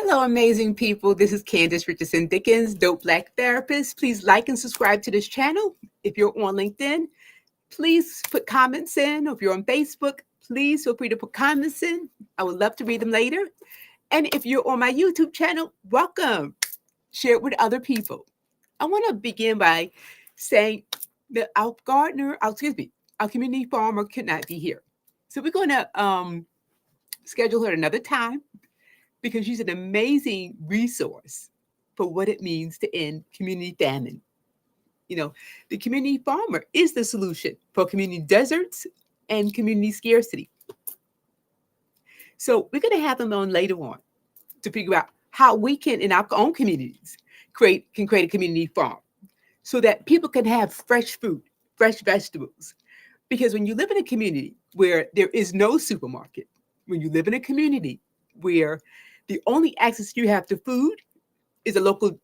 Hello, amazing people. This is Candice Richardson Dickens, Dope Black Therapist. Please like and subscribe to this channel. If you're on LinkedIn, please put comments in. Or if you're on Facebook, please feel free to put comments in. I would love to read them later. And if you're on my YouTube channel, welcome. Share it with other people. I want to begin by saying that our community farmer could not be here. So we're going to schedule her another time because she's an amazing resource for what it means to end community famine. You know, the community farmer is the solution for community deserts and community scarcity. So we're going to have them on later on to figure out how we can, in our own communities, create a community farm so that people can have fresh food, fresh vegetables. Because when you live in a community where there is no supermarket, when you live in a community where the only access you have to food is the local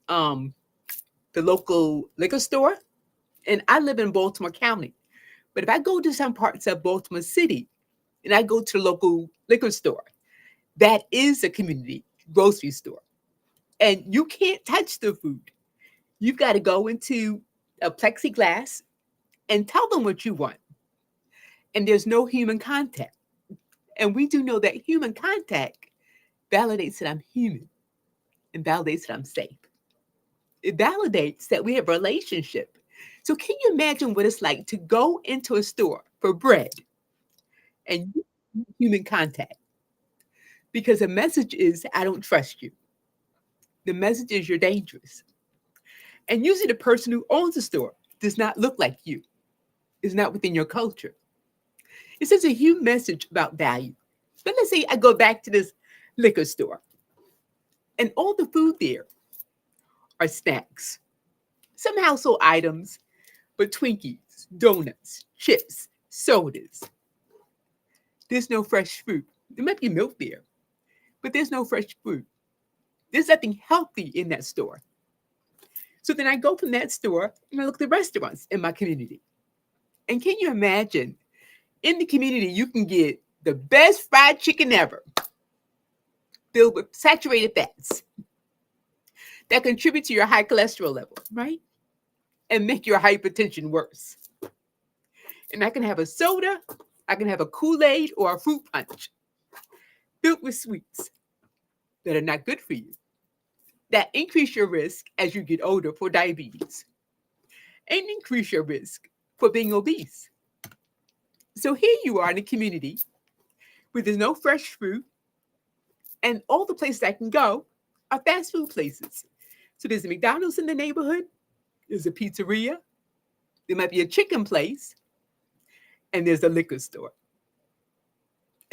liquor store. And I live in Baltimore County. But if I go to some parts of Baltimore City and I go to the local liquor store, that is a community grocery store. And you can't touch the food. You've got to go into a plexiglass and tell them what you want. And there's no human contact. And we do know that human contact validates that I'm human and validates that I'm safe. It validates that we have a relationship. So can you imagine what it's like to go into a store for bread and you need human contact? Because the message is, I don't trust you. The message is you're dangerous. And usually the person who owns the store does not look like you. It's not within your culture. It sends a huge message about value. But let's say I go back to this liquor store and all the food there are snacks, some household items, but Twinkies, donuts, chips, sodas. There's no fresh fruit. There might be milk there, but there's no fresh fruit. There's nothing healthy in that store. So then I go from that store and I look at the restaurants in my community. And can you imagine, in the community, you can get the best fried chicken ever, filled with saturated fats that contribute to your high cholesterol level, right? And make your hypertension worse. And I can have a soda, I can have a Kool-Aid or a fruit punch filled with sweets that are not good for you, that increase your risk as you get older for diabetes and increase your risk for being obese. So here you are in a community where there's no fresh fruit, and all the places I can go are fast food places. So there's a McDonald's in the neighborhood, there's a pizzeria, there might be a chicken place, and there's a liquor store.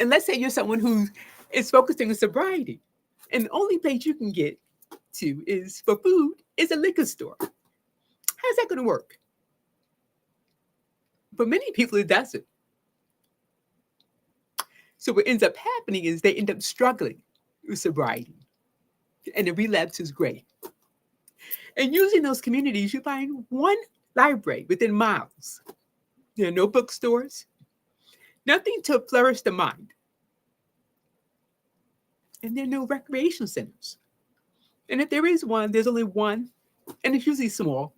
And let's say you're someone who is focusing on sobriety, and the only place you can get to is for food is a liquor store. How's that going to work? For many people, it doesn't. So what ends up happening is they end up struggling with sobriety, and the relapse is great. And usually in those communities, you find one library within miles. There are no bookstores, nothing to flourish the mind. And there are no recreation centers. And if there is one, there's only one, and it's usually small.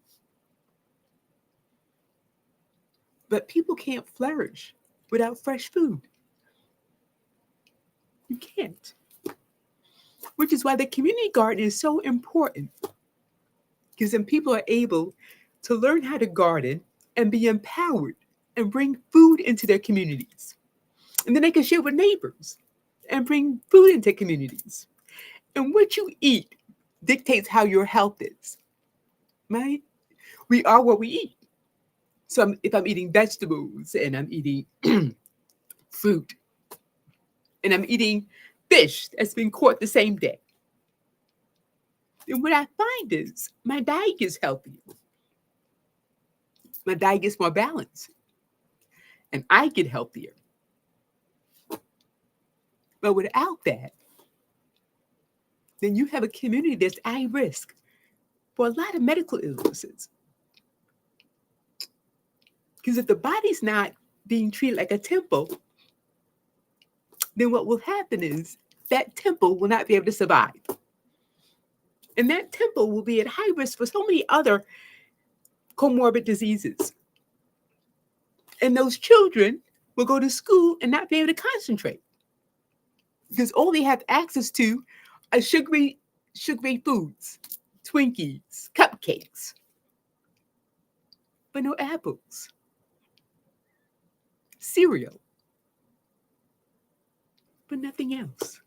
But people can't flourish without fresh food. You can't. Which is why the community garden is so important. Because then people are able to learn how to garden and be empowered and bring food into their communities. And then they can share with neighbors and bring food into communities. And what you eat dictates how your health is, right? We are what we eat. So if I'm eating vegetables and I'm eating fruit and I'm eating fish that's been caught the same day, and what I find is my diet gets healthier. My diet gets more balanced. And I get healthier. But without that, then you have a community that's at risk for a lot of medical illnesses. Because if the body's not being treated like a temple, then what will happen is that temple will not be able to survive. And that temple will be at high risk for so many other comorbid diseases. And those children will go to school and not be able to concentrate because all they have access to are sugary foods, Twinkies, cupcakes, but no apples, cereal, but nothing else.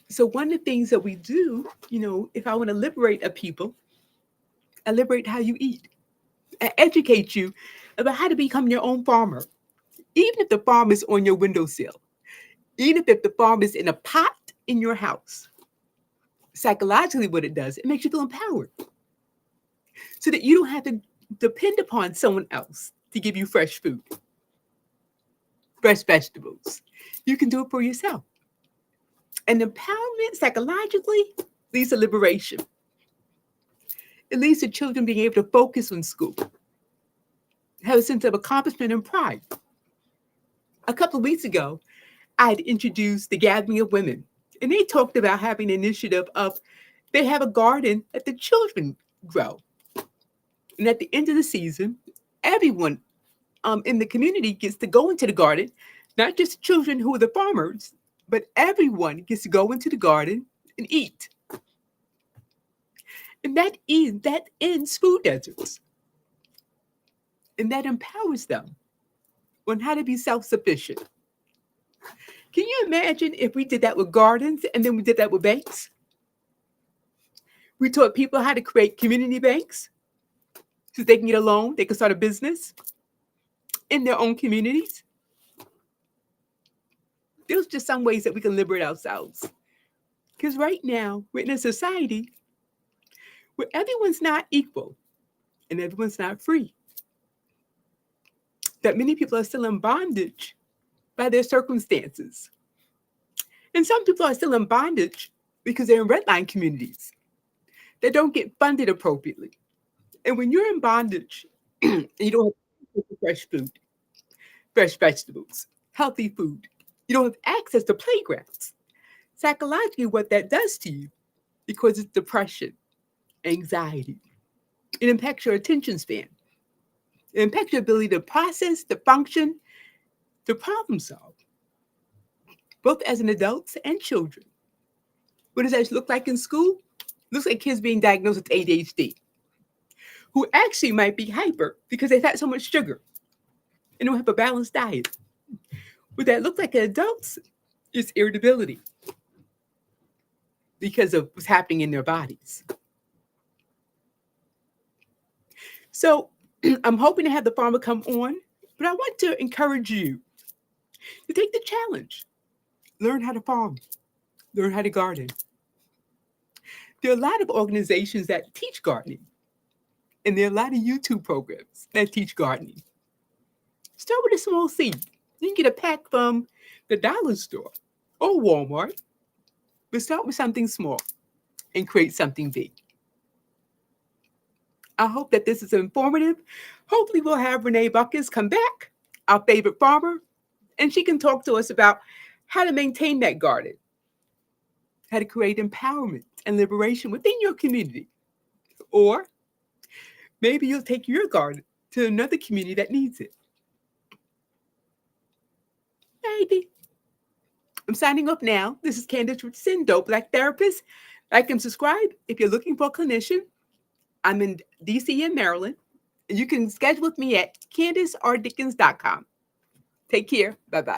So one of the things that we do, if I want to liberate a people, I liberate how you eat. I educate you about how to become your own farmer, even if the farm is on your windowsill, even if the farm is in a pot in your house. Psychologically, what it does, it makes you feel empowered so that you don't have to depend upon someone else to give you fresh food, fresh vegetables. You can do it for yourself. And empowerment psychologically leads to liberation. It leads to children being able to focus on school, have a sense of accomplishment and pride. A couple of weeks ago, I had introduced the Gathering of Women, and they talked about having an initiative of they have a garden that the children grow. And at the end of the season, everyone in the community gets to go into the garden, not just children who are the farmers, but everyone gets to go into the garden and eat. And that ends food deserts. And that empowers them on how to be self-sufficient. Can you imagine if we did that with gardens and then we did that with banks? We taught people how to create community banks so they can get a loan, they can start a business in their own communities. There's just some ways that we can liberate ourselves. Because right now, we're in a society where everyone's not equal and everyone's not free. That many people are still in bondage by their circumstances. And some people are still in bondage because they're in redline communities that don't get funded appropriately. And when you're in bondage, you don't have fresh food, fresh vegetables, healthy food. You don't have access to playgrounds. Psychologically, what that does to you, because it's depression, anxiety, it impacts your attention span. It impacts your ability to process, to function, to problem solve, both as an adult and children. What does that look like in school? It looks like kids being diagnosed with ADHD, who actually might be hyper because they've had so much sugar and don't have a balanced diet. What that looks like in adults is irritability because of what's happening in their bodies. So I'm hoping to have the farmer come on, but I want to encourage you to take the challenge. Learn how to farm, learn how to garden. There are a lot of organizations that teach gardening, and there are a lot of YouTube programs that teach gardening. Start with a small seed. You can get a pack from the dollar store or Walmart, but start with something small and create something big. I hope that this is informative. Hopefully we'll have Renee Baccus come back, our favorite farmer, and she can talk to us about how to maintain that garden, how to create empowerment and liberation within your community. Or maybe you'll take your garden to another community that needs it. Maybe. I'm signing off now. This is Candice Richardson, Dope Black Therapist. Like and subscribe if you're looking for a clinician. I'm in DC and Maryland. You can schedule with me at CandiceRDickens.com. Take care. Bye-bye.